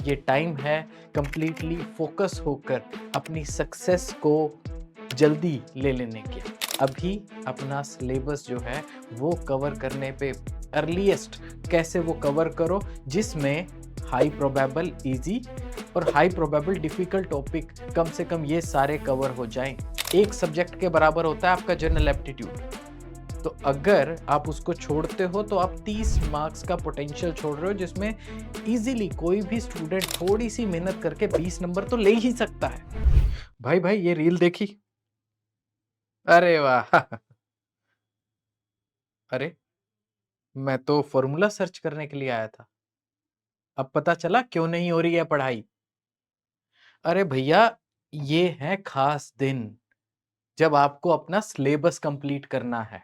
ये टाइम है completely focus होकर अपनी सक्सेस को जल्दी ले लेने के। अभी अपना सिलेबस जो है वो कवर करने पे अर्लीस्ट कैसे वो कवर करो जिसमें हाई प्रोबेबल इजी और हाई प्रोबेबल डिफिकल्ट टॉपिक कम से कम ये सारे कवर हो जाएं। एक सब्जेक्ट के बराबर होता है आपका जनरल एप्टीट्यूड। तो अगर आप उसको छोड़ते हो तो आप 30 मार्क्स का पोटेंशियल छोड़ रहे हो जिसमें इजीली कोई भी स्टूडेंट थोड़ी सी मेहनत करके 20 नंबर तो ले ही सकता है। भाई भाई ये रील देखी? अरे वाह! अरे मैं तो फॉर्मूला सर्च करने के लिए आया था। अब पता चला क्यों नहीं हो रही है पढ़ाई। अरे भैया, ये है खास दिन जब आपको अपना सिलेबस कंप्लीट करना है।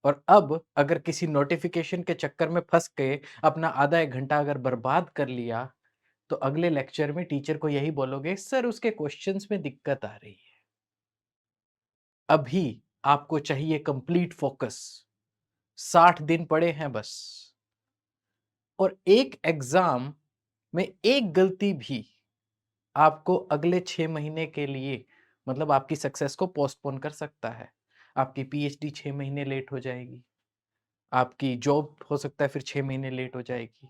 और अब अगर किसी नोटिफिकेशन के चक्कर में फंस के अपना आधा एक घंटा अगर बर्बाद कर लिया तो अगले लेक्चर में टीचर को यही बोलोगे, सर उसके क्वेश्चंस में दिक्कत आ रही है। अभी आपको चाहिए कंप्लीट फोकस। 60 दिन पड़े हैं बस। और एक एग्जाम में एक गलती भी आपको अगले 6 महीने के लिए मतलब आपकी सक्सेस को पोस्टपोन कर सकता है। आपकी पीएचडी 6 महीने लेट हो जाएगी। आपकी जॉब हो सकता है फिर 6 महीने लेट हो जाएगी।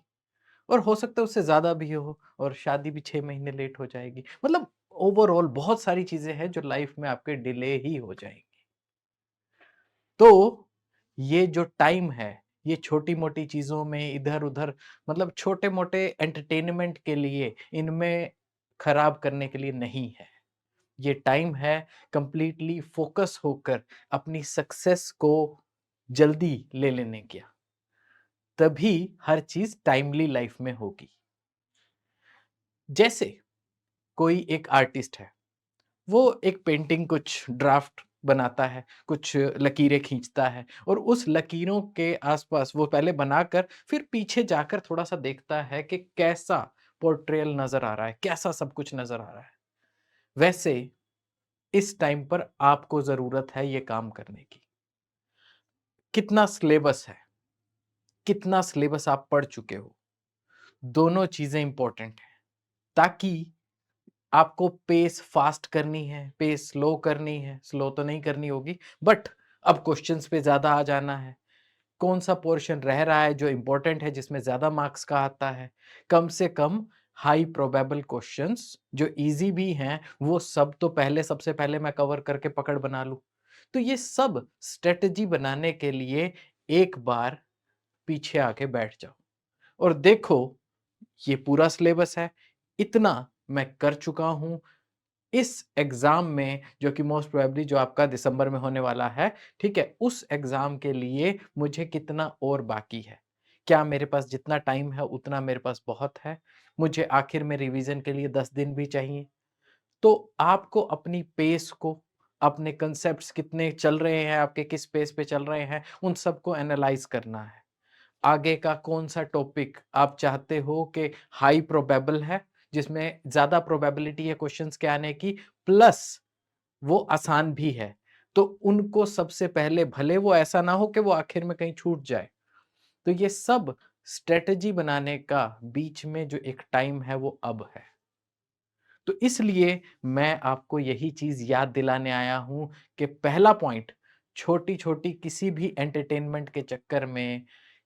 और हो सकता है उससे ज़्यादा भी हो और शादी भी 6 महीने लेट हो जाएगी। मतलब ओवरऑल बहुत सारी चीज़ें हैं जो लाइफ में आपके डिले ही हो जाएँगी। तो ये जो टाइम है, ये छोटी-मोटी चीज़ों में इधर-उधर मतलब छोटे-मोटे एंटरटेनमेंट के लिए, इनमें खराब करने के लिए नहीं है। ये टाइम है कंप्लीटली फ़ोकस होकर अपनी सक्सेस को जल्दी ले लेने का। तभी हर चीज़ टाइमली लाइफ में होगी। जैसे कोई एक आर्टिस्ट है, वो एक पेंटिंग कुछ ड्राफ्ट बनाता है, कुछ लकीरें खींचता है और उस लकीरों के आसपास वो पहले बनाकर फिर पीछे जाकर थोड़ा-सा देखता है कि कैसा पोर्ट्रेयल नज़र आ रहा है, कैसा सब कुछ नज़र आ रहा है। वैसे इस टाइम पर आपको ज़रूरत है ये काम करने की। कितना सिलेबस है, कितना सिलेबस आप पढ़ चुके हो, दोनों चीज़ें इम्पोर्टेंट हैं ताकि आपको पेस फास्ट करनी है, पेस स्लो करनी है, स्लो तो नहीं करनी होगी बट अब क्वेश्चंस पे ज़्यादा आ जाना है। कौन-सा पोर्शन रह रहा है जो इम्पोर्टेंट है जिसमें ज़्यादा मार्क्स का आता है। कम से कम हाई प्रोबेबल क्वेश्चंस जो ईज़ी भी हैं, वो सब तो पहले सबसे पहले मैं कवर करके पकड़ बना लूँ। तो ये सब स्ट्रैटेजी बनाने के लिए एक बार पीछे आके बैठ जाओ और देखो ये पूरा सिलेबस है, इतना मैं कर चुका हूँ। इस एग्ज़ाम में जो कि मोस्ट प्रोबेबली जो आपका दिसंबर में होने वाला है, ठीक है? उस एग्ज़ाम के लिए मुझे कितना और बाकी है? क्या मेरे पास जितना टाइम है उतना मेरे पास बहुत है? मुझे आखिर में रिवीज़न के लिए 10 दिन भी चाहिए। तो आपको अपनी पेस को, अपने कांसेप्ट्स कितने चल रहे हैं, आपके किस पेस पे चल रहे हैं, उन सबको एनालाइज़ करना है। आगे का कौन-सा टॉपिक आप चाहते हो कि हाई प्रोबेबल है, जिसमें ज़्यादा प्रोबेबिलिटी है क्वेश्चंस के आने की, प्लस वो आसान भी है। तो उनको सबसे पहले भले वो ऐसा ना हो कि वो आखिर में कहीं छूट जाए। तो ये सब स्ट्रैटेजी बनाने का बीच में जो एक टाइम है वो अब है। तो इसलिए मैं आपको यही चीज़ याद दिलाने आया हूँ कि पहला पॉइंट छोटी-छोटी किसी भी एंटरटेनमेंट के चक्कर में,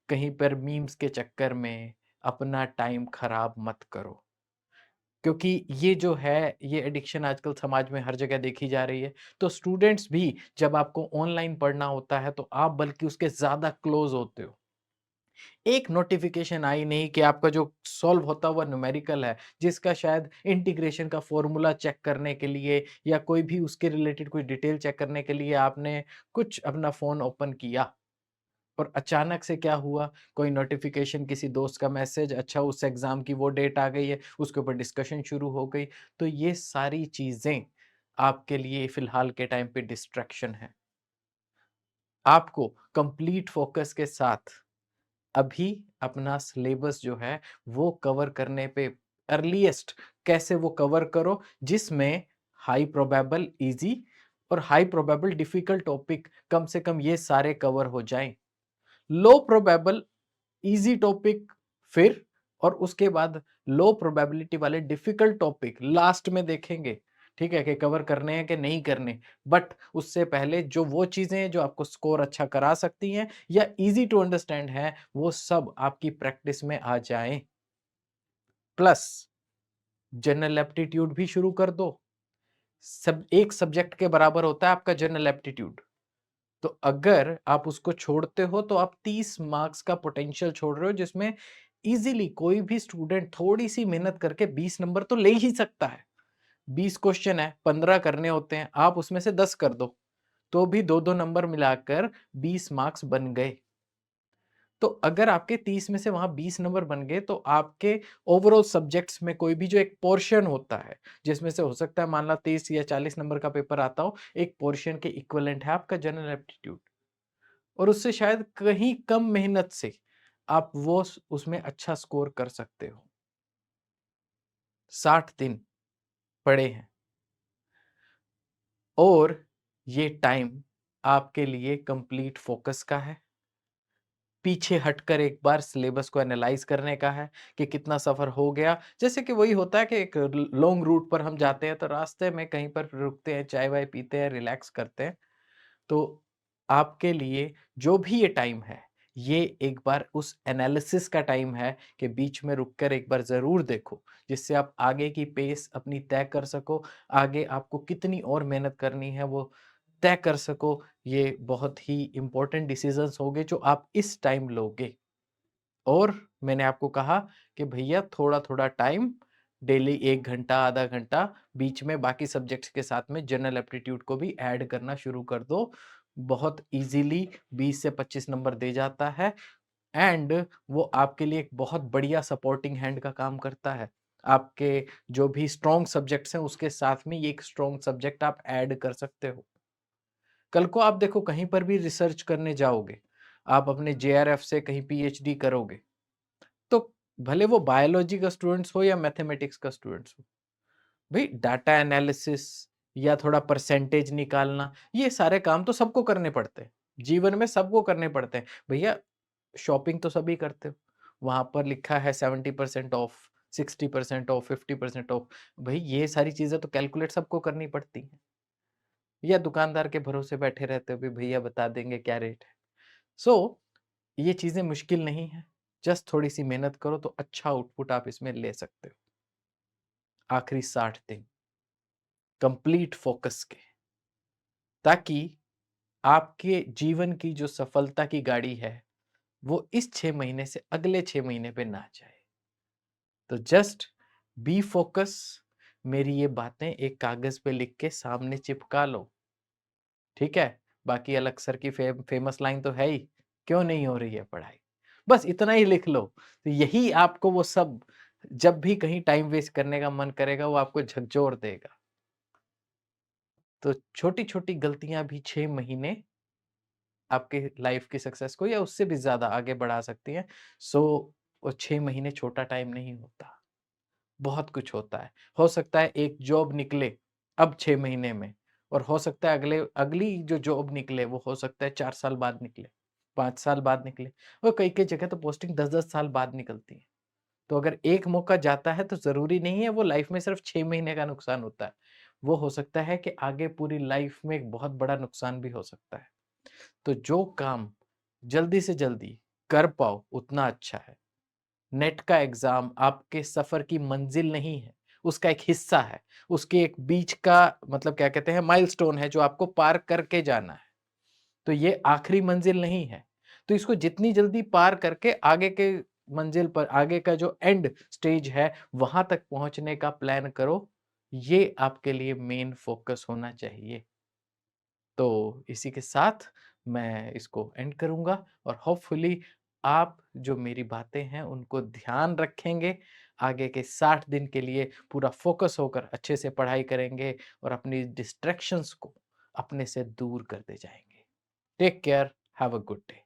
कहीं पर मीम्स के चक्कर में अपना टाइम खराब मत करो। क्योंकि ये जो है, ये एडिक्शन आजकल समाज में हर जगह देखी जा रही है। तो स्टूडेंट्स भी जब आपको ऑनलाइन पढ़ना होता है तो आप बल्कि उसके ज़्यादा क्लोज़ होते हो। एक नोटिफ़िकेशन आई नहीं कि आपका जो सॉल्व होता हुआ न्यूमेरिकल है, जिसका शायद इंटीग्रेशन का फ़ॉर्मूला चेक करने के लिए या कोई भी उसके रिलेटेड कोई डिटेल चेक करने के लिए आपने कुछ अपना फ़ोन ओपन किया और अचानक से क्या हुआ, कोई नोटिफ़िकेशन, किसी दोस्त का मैसेज, अच्छा उस एग्ज़ाम की वो डेट आ गई है, उसके ऊपर डिस्कशन शुरू हो गई। तो ये सारी चीज़ें आपके लिए फ़िलहाल के टाइम पे डिस्ट्रैक्शन है। आपको कंप्लीट फ़ोकस के साथ अभी अपना सिलेबस जो है वो कवर करने पे अर्लीस्ट कैसे वो कवर करो जिसमें हाई प्रोबेबल इजी और हाई प्रोबेबल डिफिकल्ट टॉपिक कम से कम ये सारे कवर हो जाएं। लो प्रोबेबल इजी टॉपिक फिर और उसके बाद लो प्रोबेबिलिटी वाले डिफिकल्ट टॉपिक लास्ट में देखेंगे, ठीक है? कि कवर करने हैं कि नहीं करने। बट उससे पहले जो वो चीज़ें जो आपको स्कोर अच्छा करा सकती हैं या ईज़ी टू अंडरस्टैंड हैं, वो सब आपकी प्रैक्टिस में आ जाएँ। प्लस जनरल एप्टीट्यूड भी शुरू कर दो। सब एक सब्जेक्ट के बराबर होता है आपका जनरल एप्टीट्यूड। तो अगर आप उसको छोड़ते हो तो आप 30 मार्क्स का पोटेंशियल छोड़ रहे हो, जिसमें इजीली कोई भी स्टूडेंट थोड़ी सी मेहनत करके 20 नंबर तो ले ही सकता है। 20 क्वेश्चन है, 15 करने होते हैं, आप उसमें से 10 कर दो तो भी दो दो नंबर मिलाकर 20 मार्क्स बन गए। तो अगर आपके 30 में से वहां 20 नंबर बन गए तो आपके ओवरऑल सब्जेक्ट्स में कोई भी जो एक पोर्शन होता है, जिसमें से हो सकता है मान ला 30 या 40 नंबर का पेपर आता हो, एक पोर्शन के इक्विवेलेंट है आपका जनरल एप्टीट्यूड। और उससे शायद कहीं कम मेहनत से आप वो उसमें अच्छा स्कोर कर सकते हो। 60 दिन पड़े हैं और ये टाइम आपके लिए कंप्लीट फोकस का है। पीछे हटकर एक बार सिलेबस को एनालाइज करने का है कि कितना सफर हो गया। जैसे कि वही होता है कि एक लॉन्ग रूट पर हम जाते हैं तो रास्ते में कहीं पर रुकते हैं, चाय वाय पीते हैं, रिलैक्स करते हैं। तो आपके लिए जो भी ये टाइम है, ये एक बार उस एनालिसिस का टाइम है कि बीच में रुककर एक बार ज़रूर देखो, जिससे आप आगे की पेस अपनी तय कर सको। आगे आपको कितनी और मेहनत करनी है वो तय कर सको। ये बहुत ही इम्पोर्टेंट डिसीजंस होंगे जो आप इस टाइम लोगे। और मैंने आपको कहा कि भैया थोड़ा-थोड़ा टाइम डेली 1 घंटा, आधा घंटा बीच में बाकी सब्जेक्ट्स के साथ में जनरल एप्टीट्यूड को भी ऐड करना शुरू कर दो। बहुत ईज़िली 20 से 25 नंबर दे जाता है एंड वो आपके लिए एक बहुत बढ़िया सपोर्टिंग हैंड का काम करता है। आपके जो भी स्ट्रॉन्ग सब्जेक्ट्स हैं उसके साथ में ये एक स्ट्रॉन्ग सब्जेक्ट आप ऐड कर सकते हो। कल को आप देखो कहीं पर भी रिसर्च करने जाओगे, आप अपने जेआरएफ से कहीं पीएचडी करोगे, तो भले वो बायोलॉजी का स्टूडेंट्स हो या मैथमेटिक्स का स्टूडेंट्स हो, भाई डाटा एनालिसिस या थोड़ा परसेंटेज निकालना, ये सारे काम तो सबको करने पड़ते हैं। जीवन में सबको करने पड़ते हैं। भैया शॉपिंग तो सभी करते हो, वहां पर लिखा है 70% ऑफ, 60% ऑफ, 50% ऑफ। भाई ये सारी चीजें तो कैलकुलेट सबको करनी पड़ती हैं। या दुकानदार के भरोसे बैठे रहते हो भी भैया बता देंगे क्या रेट है। सो ये चीजें मुश्किल नहीं है, जस्ट थोड़ी सी मेहनत करो तो अच्छा आउटपुट आप इसमें ले सकते हो। आखिरी 60 दिन कंप्लीट फोकस के, ताकि आपके जीवन की जो सफलता की गाड़ी है वो इस 6 महीने से अगले 6 महीने पे ना जाए। तो जस्ट बी फोकस। मेरी ये बातें एक कागज पे लिख के सामने चिपका लो, ठीक है? बाकी अलग सर की फेमस लाइन तो है ही, क्यों नहीं हो रही है पढ़ाई? बस इतना ही लिख लो, तो यही आपको वो सब जब भी कहीं टाइम वेस्ट करने का मन करेगा, वो आपको झकझोर देगा। तो छोटी-छोटी गलतियाँ भी 6 महीने आपके लाइफ की सक्सेस को या उससे भी ज़्यादा आगे बढ़ा सकती हैं। सो वो 6 महीने छोटा टाइम नहीं होता, बहुत कुछ होता है। हो सकता है एक जॉब निकले अब 6 महीने में और हो सकता है अगली जो जॉब निकले वो हो सकता है 4 साल बाद निकले, 5 साल बाद निकले और कई-कई जगह तो पोस्टिंग 10-10 साल बाद निकलती है। तो अगर एक मौका जाता है तो ज़रूरी नहीं है वो लाइफ में सिर्फ 6 महीने का नुकसान होता है। वो हो सकता है कि आगे पूरी लाइफ में एक बहुत बड़ा नुकसान भी हो सकता है। तो जो काम जल्दी से जल्दी कर पाओ उतना अच्छा है। नेट का एग्ज़ाम आपके सफ़र की मंज़िल नहीं है, उसका एक हिस्सा है। उसके एक बीच का मतलब क्या कहते हैं माइलस्टोन है जो आपको पार करके जाना है। तो ये आखिरी मंज़िल नहीं है। तो इसको जितनी जल्दी पार करके आगे के मंज़िल पर आगे का जो एंड स्टेज है वहाँ तक पहुँचने का प्लान करो। ये आपके लिए मेन फ़ोकस होना चाहिए। तो इसी के साथ मैं इसको एंड करूँगा और होपफुली आप जो मेरी बातें हैं उनको ध्यान रखेंगे। आगे के 60 दिन के लिए पूरा फ़ोकस होकर अच्छे से पढ़ाई करेंगे और अपनी डिस्ट्रैक्शंस को अपने से दूर करते जाएँगे। Take care, have a good day.